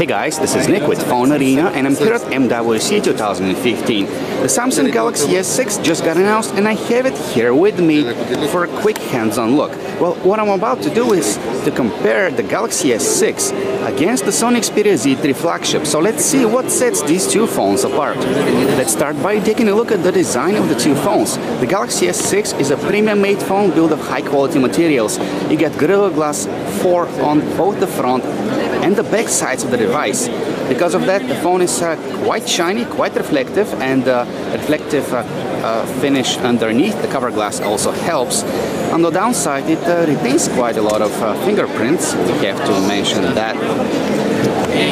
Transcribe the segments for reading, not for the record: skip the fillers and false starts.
Hey guys, this is Nick with Phone Arena and I'm here at MWC 2015. The Samsung Galaxy S6 just got announced and I have it here with me for a quick hands-on look. Well, what I'm about to do is to compare the Galaxy S6 against the Sony Xperia Z3 flagship. So let's see what sets these two phones apart. Let's start by taking a look at the design of the two phones. The Galaxy S6 is a premium-made phone built of high-quality materials. You get Gorilla Glass 4 on both the front and the back sides of the device. Because of that, the phone is quite shiny, quite reflective, and reflective finish underneath the cover glass also helps. On the downside, it retains quite a lot of fingerprints. We have to mention that.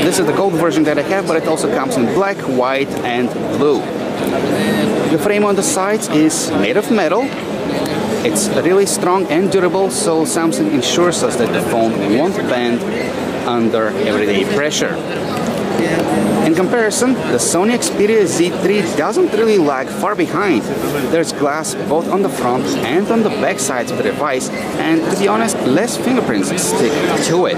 This is the gold version that I have, but it also comes in black, white, and blue. The frame on the sides is made of metal. It's really strong and durable, so Samsung ensures us that the phone won't bend under everyday pressure. In comparison, the Sony Xperia Z3 doesn't really lag far behind. There's glass both on the front and on the back sides of the device, and to be honest, less fingerprints stick to it.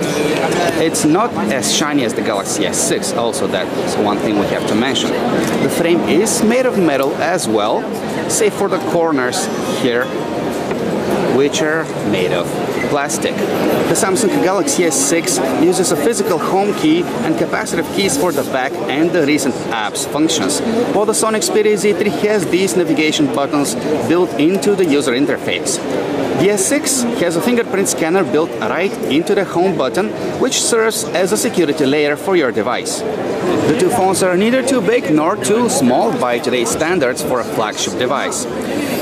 It's not as shiny as the Galaxy S6, also that's one thing we have to mention. The frame is made of metal as well, save for the corners here, which are made of plastic. The Samsung Galaxy S6 uses a physical home key and capacitive keys for the back and the recent apps functions, while the Sony Xperia Z3 has these navigation buttons built into the user interface. The S6 has a fingerprint scanner built right into the home button, which serves as a security layer for your device. The two phones are neither too big nor too small by today's standards for a flagship device.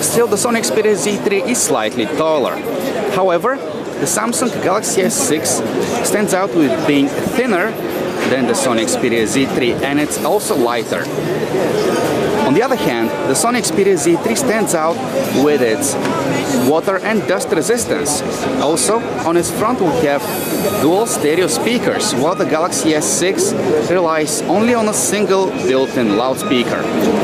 Still, the Sony Xperia Z3 is slightly taller. However, the Samsung Galaxy S6 stands out with being thinner than the Sony Xperia Z3, and it's also lighter. On the other hand, the Sony Xperia Z3 stands out with its water and dust resistance. Also, on its front we have dual stereo speakers, while the Galaxy S6 relies only on a single built-in loudspeaker.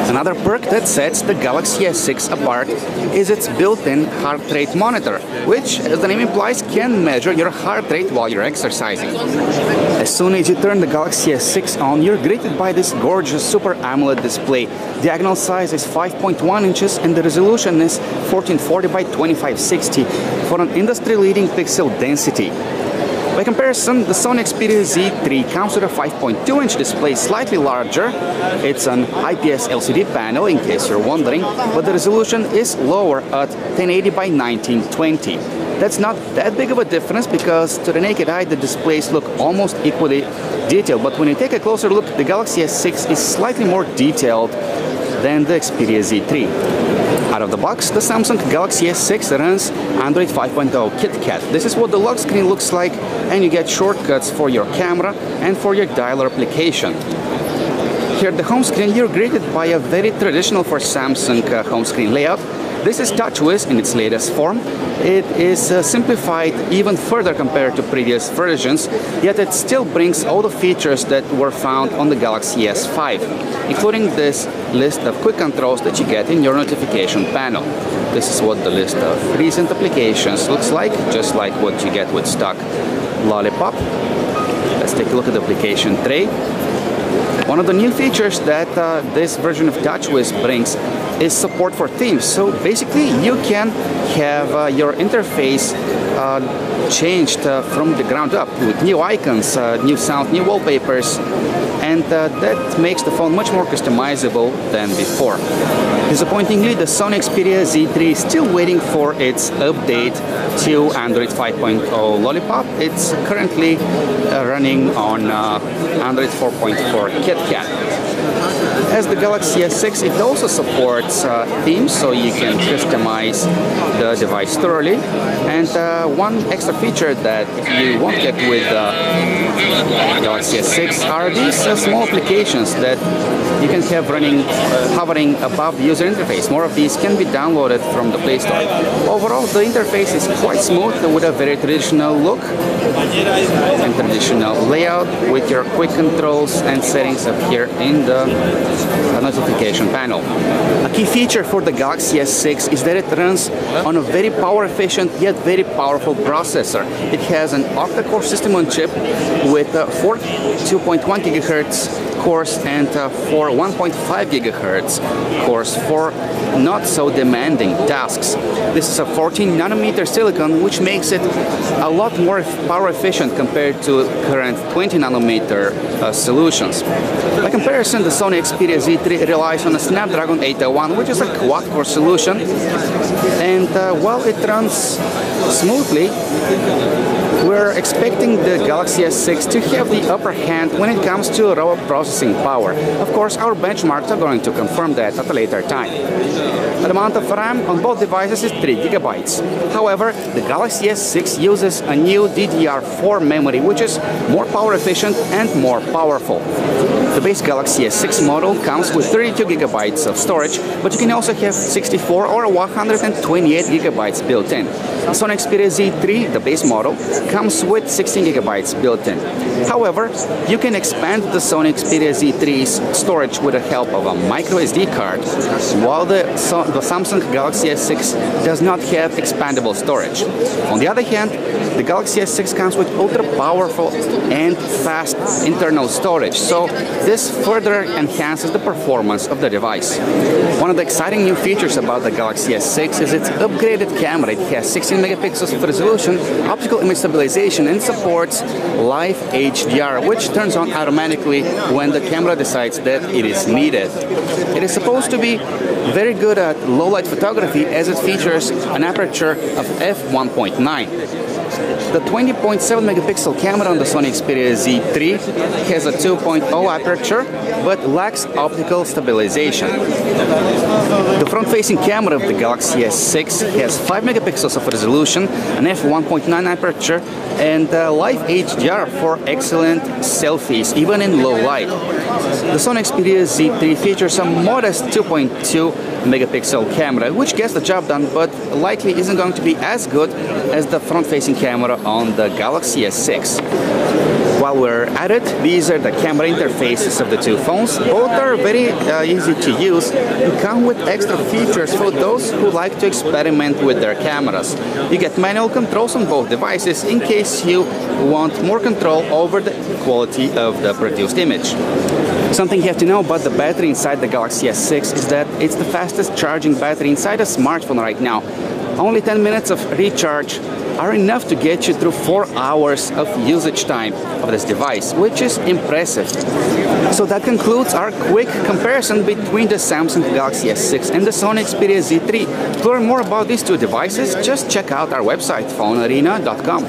Another perk that sets the Galaxy S6 apart is its built-in heart rate monitor, which, as the name implies, can measure your heart rate while you're exercising. As soon as you turn the Galaxy S6 on, you're greeted by this gorgeous Super AMOLED display. Diagonal size is 5.1 inches and the resolution is 1440 by 2560 for an industry-leading pixel density. By comparison, the Sony Xperia Z3 comes with a 5.2-inch display, slightly larger. It's an IPS LCD panel, in case you're wondering, but the resolution is lower at 1080 by 1920. That's not that big of a difference because to the naked eye the displays look almost equally detailed, but when you take a closer look, the Galaxy S6 is slightly more detailed than the Xperia Z3. Out of the box, the Samsung Galaxy S6 runs Android 5.0 KitKat. This is what the lock screen looks like, and you get shortcuts for your camera and for your dialer application. Here at the home screen, you're greeted by a very traditional for Samsung home screen layout. This is TouchWiz in its latest form. It is simplified even further compared to previous versions, yet it still brings all the features that were found on the Galaxy S5, including this list of quick controls that you get in your notification panel. This is what the list of recent applications looks like, just like what you get with stock Lollipop. Let's take a look at the application tray. One of the new features that this version of TouchWiz brings is support for themes. So basically you can have your interface changed from the ground up with new icons, new sound, new wallpapers, and that makes the phone much more customizable than before. Disappointingly, the Sony Xperia Z3 is still waiting for its update to Android 5.0 Lollipop. It's currently running on Android 4.4 KitKat. As the Galaxy S6, it also supports themes, so you can customize the device thoroughly. And one extra feature that you won't get with the Galaxy S6 are these small applications that you can have running, hovering above the user interface. More of these can be downloaded from the Play Store. Overall, the interface is quite smooth with a very traditional look and traditional layout with your quick controls and settings up here in the the notification panel. A key feature for the Galaxy S6 is that it runs on a very power efficient yet very powerful processor. It has an octa-core system on chip with 4 2.1 GHz cores and 4 1.5 GHz cores for not so demanding tasks. This is a 14 nanometer silicon, which makes it a lot more power efficient compared to current 20 nanometer solutions. By comparison, the Sony Xperia Z3 relies on a Snapdragon 801, which is a quad-core solution, and while it runs smoothly, we're expecting the Galaxy S6 to have the upper hand when it comes to raw processing power. Of course, our benchmarks are going to confirm that at a later time. The amount of RAM on both devices is 3 GB. However, the Galaxy S6 uses a new DDR4 memory, which is more power efficient and more powerful. The base Galaxy S6 model comes with 32 GB of storage, but you can also have 64 or 128 GB built in. The Sony Xperia Z3, the base model, comes with 16 GB built in. However, you can expand the Sony Xperia Z3's storage with the help of a micro SD card, while the Samsung Galaxy S6 does not have expandable storage. On the other hand, the Galaxy S6 comes with ultra powerful and fast internal storage, so this further enhances the performance of the device. One of the exciting new features about the Galaxy S6 is its upgraded camera. It has 16 megapixels of resolution, optical image stabilization, and supports live HDR, which turns on automatically when the camera decides that it is needed. It is supposed to be very good at low light photography, as it features an aperture of f1.9. The 20.7 megapixel camera on the Sony Xperia Z3 has a 2.0 aperture but lacks optical stabilization. The front-facing camera of the Galaxy S6 has 5 megapixels of resolution, an f1.9 aperture, and live HDR for excellent selfies, even in low light. The Sony Xperia Z3 features a modest 2.2 megapixel camera, which gets the job done, but likely isn't going to be as good as the front-facing camera on the Galaxy S6. While we're at it, these are the camera interfaces of the two phones. Both are very easy to use and come with extra features for those who like to experiment with their cameras. You get manual controls on both devices in case you want more control over the quality of the produced image. Something you have to know about the battery inside the Galaxy S6 is that it's the fastest charging battery inside a smartphone right now. Only 10 minutes of recharge are enough to get you through 4 hours of usage time of this device, which is impressive. So that concludes our quick comparison between the Samsung Galaxy S6 and the Sony Xperia Z3. To learn more about these two devices, just check out our website, phonearena.com.